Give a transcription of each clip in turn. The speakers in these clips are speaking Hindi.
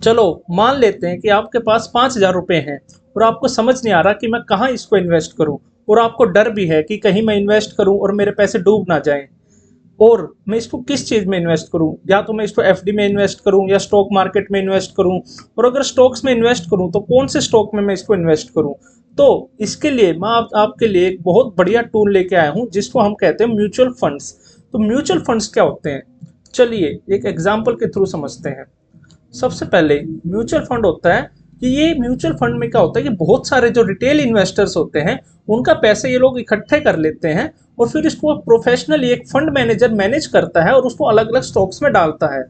चलो मान लेते हैं कि आपके पास 5,000 रुपये हैं और आपको समझ नहीं आ रहा कि मैं कहाँ इसको इन्वेस्ट करूँ, और आपको डर भी है कि कहीं मैं इन्वेस्ट करूँ और मेरे पैसे डूब ना जाएं, और मैं इसको किस चीज़ में इन्वेस्ट करूं, या तो मैं इसको एफडी में इन्वेस्ट करूं या स्टॉक मार्केट में इन्वेस्ट करूं, और अगर स्टॉक्स में इन्वेस्ट करूं तो कौन से स्टॉक में मैं इसको इन्वेस्ट करूं। तो इसके लिए मैं आपके लिए एक बहुत बढ़िया टूल लेके आया हूं जिसको हम कहते हैं म्यूचुअल फंड्स। तो म्यूचुअल फंड्स क्या होते हैं, चलिए एक एग्जाम्पल के थ्रू समझते हैं। सबसे पहले म्यूचुअल फंड होता है कि ये म्यूचुअल फंड में क्या होता है कि बहुत सारे जो रिटेल इन्वेस्टर्स होते हैं उनका पैसे ये लोग इकट्ठे कर लेते हैं, और फिर इसको प्रोफेशनली एक फंड मैनेजर मैनेज करता है और उसको अलग अलग स्टॉक्स में डालता है।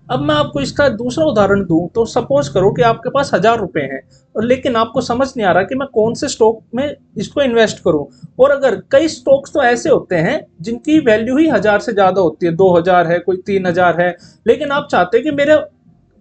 अब मैं आपको इसका दूसरा उदाहरण दूं तो सपोज करो कि आपके पास 1,000 रुपए हैं, और लेकिन आपको समझ नहीं आ रहा कि मैं कौन से स्टॉक में इसको इन्वेस्ट करूं। और अगर कई स्टॉक्स तो ऐसे होते हैं जिनकी वैल्यू ही 1,000 से ज़्यादा होती है, 2,000 है, कोई 3,000 है, लेकिन आप चाहते हैं कि मेरे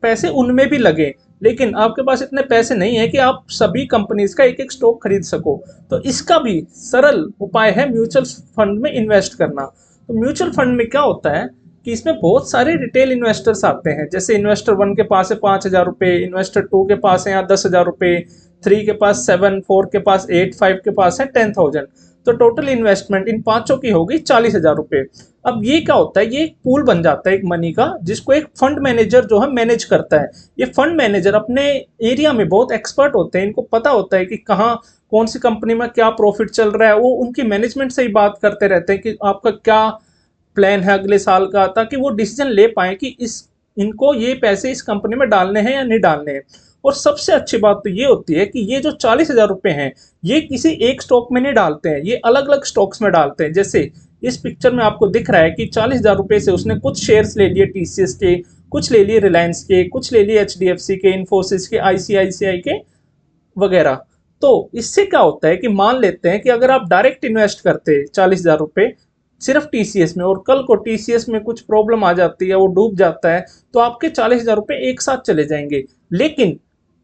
पैसे उनमें भी लगे, लेकिन आपके पास इतने पैसे नहीं है कि आप सभी कंपनीज का एक एक स्टॉक खरीद सको। तो इसका भी सरल उपाय है म्यूचुअल फंड में इन्वेस्ट करना। तो म्यूचुअल फंड में क्या होता है कि इसमें बहुत सारे रिटेल इन्वेस्टर्स आते हैं, जैसे इन्वेस्टर 1 के पास है 5,000 रुपये, इन्वेस्टर 2 के पास है या 10,000 रुपये, 3 के पास 7, 4 के पास 8, 5 के पास है 10,000। तो टोटल इन्वेस्टमेंट इन पांचों की होगी 40,000 रुपये। अब ये क्या होता है, ये एक पूल बन जाता है एक मनी का, जिसको एक फंड मैनेजर जो है मैनेज करता है। ये फंड मैनेजर अपने एरिया में बहुत एक्सपर्ट होते हैं, इनको पता होता है कि कहाँ कौन सी कंपनी में क्या प्रॉफिट चल रहा है। वो उनकी मैनेजमेंट से ही बात करते रहते हैं कि आपका क्या प्लान है अगले साल का, ताकि वो डिसीजन ले पाए कि इस इनको ये पैसे इस कंपनी में डालने हैं या नहीं डालने हैं। और सबसे अच्छी बात तो ये होती है कि ये जो 40,000 रुपये हैं ये किसी एक स्टॉक में नहीं डालते हैं, ये अलग अलग स्टॉक्स में डालते हैं। जैसे इस पिक्चर में आपको दिख रहा है कि 40,000 रुपये से उसने कुछ शेयर्स ले लिए टीसीएस के, कुछ ले लिए रिलायंस के, कुछ ले लिए एचडीएफसी के, इन्फोसिस के, आईसीआईसीआई के वगैरह। तो इससे क्या होता है कि मान लेते हैं कि अगर आप डायरेक्ट इन्वेस्ट करते 40,000 रुपये सिर्फ टीसीएस में, और कल को टीसीएस में कुछ प्रॉब्लम आ जाती है, वो डूब जाता है, तो आपके 40,000 रुपये एक साथ चले जाएंगे। लेकिन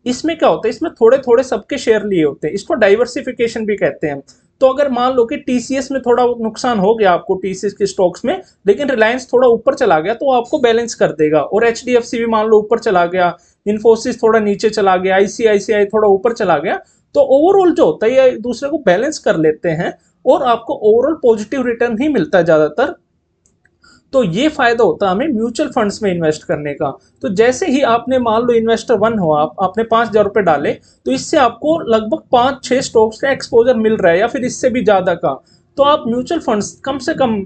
इसमें क्या होता है, इसमें थोड़े थोड़े सबके शेयर लिए होते हैं, इसको डाइवर्सिफिकेशन भी कहते हैं। तो अगर मान लो कि टीसीएस में थोड़ा नुकसान हो गया आपको टीसीएस के स्टॉक्स में, लेकिन रिलायंस थोड़ा ऊपर चला गया तो आपको बैलेंस कर देगा, और एचडीएफसी भी मान लो ऊपर चला गया, इन्फोसिस थोड़ा नीचे चला गया, आईसीआईसीआई थोड़ा ऊपर चला गया, तो ओवरऑल जो होता है ये एक दूसरे को बैलेंस कर लेते हैं, और आपको ओवरऑल पॉजिटिव रिटर्न ही मिलता है ज्यादातर। तो ये फायदा होता है हमें म्यूचुअल फंड्स में इन्वेस्ट करने का। तो जैसे ही आपने मान लो इन्वेस्टर 1 हो, आपने 5,000 रुपये डाले, तो इससे आपको लगभग 5-6 स्टॉक्स का एक्सपोजर मिल रहा है या फिर इससे भी ज्यादा का। तो आप म्यूचुअल फंड्स कम से कम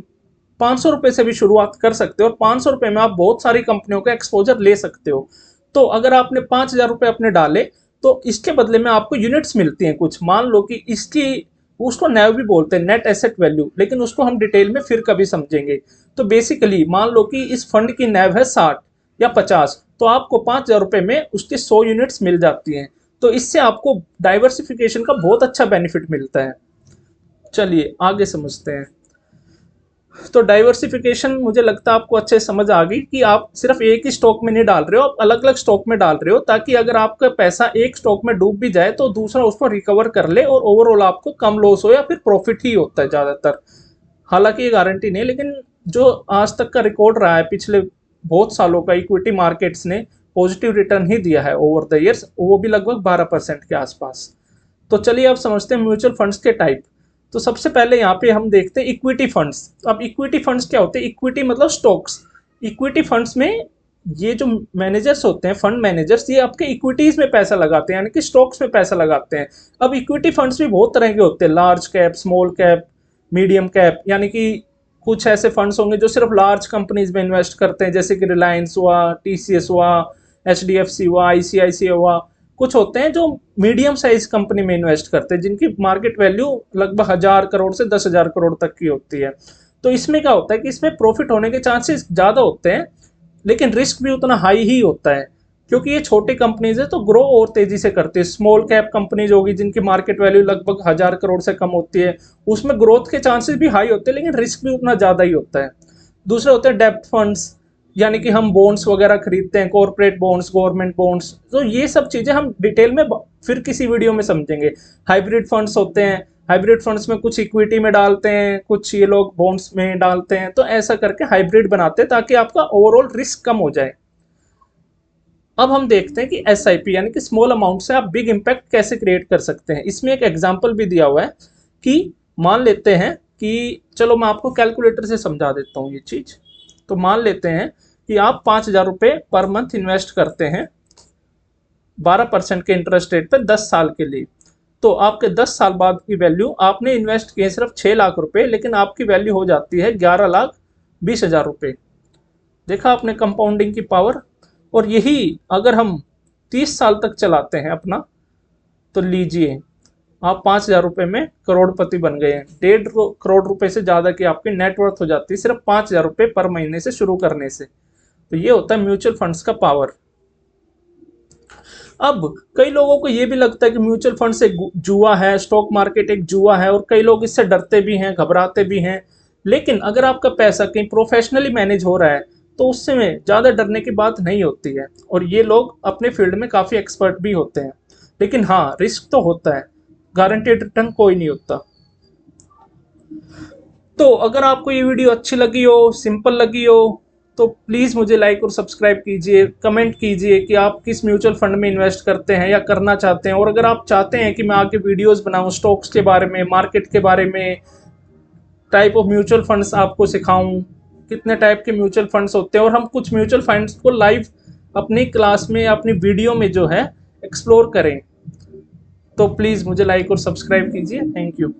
500 रुपये से भी शुरुआत कर सकते हो, और 500 रुपये में आप बहुत सारी कंपनियों का एक्सपोजर ले सकते हो। तो अगर आपने 5,000 रुपये अपने डाले, तो इसके बदले में आपको यूनिट्स मिलती हैं कुछ, मान लो कि इसकी उसको नैव भी बोलते हैं, नेट एसेट वैल्यू, लेकिन उसको हम डिटेल में फिर कभी समझेंगे। तो बेसिकली मान लो कि इस फंड की नैव है 60 या 50, तो आपको 5,000 रुपये में उसकी 100 यूनिट्स मिल जाती हैं। तो इससे आपको डाइवर्सिफिकेशन का बहुत अच्छा बेनिफिट मिलता है। चलिए आगे समझते हैं। तो डाइवर्सिफिकेशन मुझे लगता है आपको अच्छे समझ आ गई कि आप सिर्फ एक ही स्टॉक में नहीं डाल रहे हो, आप अलग अलग स्टॉक में डाल रहे हो, ताकि अगर आपका पैसा एक स्टॉक में डूब भी जाए तो दूसरा उसको रिकवर कर ले, और ओवरऑल आपको कम लॉस हो या फिर प्रॉफिट ही होता है ज़्यादातर। हालांकि ये गारंटी नहीं, लेकिन जो आज तक का रिकॉर्ड रहा है पिछले बहुत सालों का, इक्विटी मार्केट्स ने पॉजिटिव रिटर्न ही दिया है ओवर द ईयर्स, वो भी लगभग 12% के आसपास। तो चलिए अब समझते हैं म्यूचुअल फंड्स के टाइप। तो सबसे पहले यहाँ पे हम देखते हैं इक्विटी फंड्स। अब इक्विटी फंड्स क्या होते हैं, इक्विटी मतलब स्टॉक्स। इक्विटी फंड्स में ये जो मैनेजर्स होते हैं, फंड मैनेजर्स, ये आपके इक्विटीज में पैसा लगाते हैं, यानी कि स्टॉक्स में पैसा लगाते हैं। अब इक्विटी फंड्स भी बहुत तरह के होते हैं, large cap, small cap, medium cap, यानी कि कुछ ऐसे फंड्स होंगे जो सिर्फ लार्ज कंपनीज में इन्वेस्ट करते हैं, जैसे कि रिलायंस हुआ, टीसीएस हुआ, एचडीएफसी हुआ, आईसीआईसीआई हुआ। कुछ होते हैं जो मीडियम साइज कंपनी में इन्वेस्ट करते हैं, जिनकी मार्केट वैल्यू लगभग 1,000 करोड़ से 10,000 करोड़ तक की होती है। तो इसमें क्या होता है कि इसमें प्रॉफिट होने के चांसेस ज़्यादा होते हैं, लेकिन रिस्क भी उतना हाई ही होता है, क्योंकि ये छोटी कंपनीज है तो ग्रो और तेजी से करती है। स्मॉल कैप कंपनीज होगी जिनकी मार्केट वैल्यू लगभग 1,000 करोड़ से कम होती है, उसमें ग्रोथ के चांसेस भी हाई होते हैं, लेकिन रिस्क भी उतना ज़्यादा ही होता है। दूसरे होते हैं डेब्ट फंड्स, यानी कि हम बॉन्ड्स वगैरह खरीदते हैं, कॉर्पोरेट बॉन्ड्स, गवर्नमेंट बॉन्ड्स। तो ये सब चीज़ें हम डिटेल में फिर किसी वीडियो में समझेंगे। हाइब्रिड फंड्स होते हैं, हाइब्रिड फंड्स में कुछ इक्विटी में डालते हैं, कुछ ये लोग बॉन्ड्स में डालते हैं, तो ऐसा करके हाइब्रिड बनाते हैं ताकि आपका ओवरऑल रिस्क कम हो जाए। अब हम देखते हैं कि SIP यानी कि स्मॉल अमाउंट से आप बिग इम्पैक्ट कैसे क्रिएट कर सकते हैं। इसमें एक एग्जांपल भी दिया हुआ है कि मान लेते हैं कि, चलो मैं आपको कैलकुलेटर से समझा देता हूँ ये चीज़। तो मान लेते हैं कि आप 5,000 रुपये पर मंथ इन्वेस्ट करते हैं 12% के इंटरेस्ट रेट पर 10 साल के लिए। तो आपके 10 साल बाद की वैल्यू, आपने इन्वेस्ट किए सिर्फ 6 लाख रुपए, लेकिन आपकी वैल्यू हो जाती है 11,20,000 रुपये। देखा आपने कंपाउंडिंग की पावर। और यही अगर हम 30 साल तक चलाते हैं अपना, तो लीजिए आप 5,000 रुपये में करोड़पति बन गए हैं। 1.5 करोड़ रुपए से ज़्यादा की आपकी नेटवर्थ हो जाती है सिर्फ 5,000 रुपये पर महीने से शुरू करने से। तो ये होता है म्यूचुअल फंड्स का पावर। अब कई लोगों को ये भी लगता है कि म्यूचुअल फंड्स एक जुआ है, स्टॉक मार्केट एक जुआ है, और कई लोग इससे डरते भी हैं, घबराते भी हैं। लेकिन अगर आपका पैसा कहीं प्रोफेशनली मैनेज हो रहा है तो उससे में ज़्यादा डरने की बात नहीं होती है, और ये लोग अपने फील्ड में काफ़ी एक्सपर्ट भी होते हैं। लेकिन हाँ, रिस्क तो होता है, गारंटेड रिटर्न कोई नहीं होता। तो अगर आपको ये वीडियो अच्छी लगी हो, सिंपल लगी हो, तो प्लीज़ मुझे लाइक और सब्सक्राइब कीजिए, कमेंट कीजिए कि आप किस म्यूचुअल फंड में इन्वेस्ट करते हैं या करना चाहते हैं। और अगर आप चाहते हैं कि मैं आगे वीडियोस बनाऊं स्टॉक्स के बारे में, मार्केट के बारे में, टाइप ऑफ म्यूचुअल फंड्स आपको सिखाऊं, कितने टाइप के म्यूचुअल फंड्स होते हैं, और हम कुछ म्यूचुअल फंड्स को लाइव अपनी क्लास में, अपनी वीडियो में जो है एक्सप्लोर करें, तो प्लीज़ मुझे लाइक और सब्सक्राइब कीजिए। Thank you.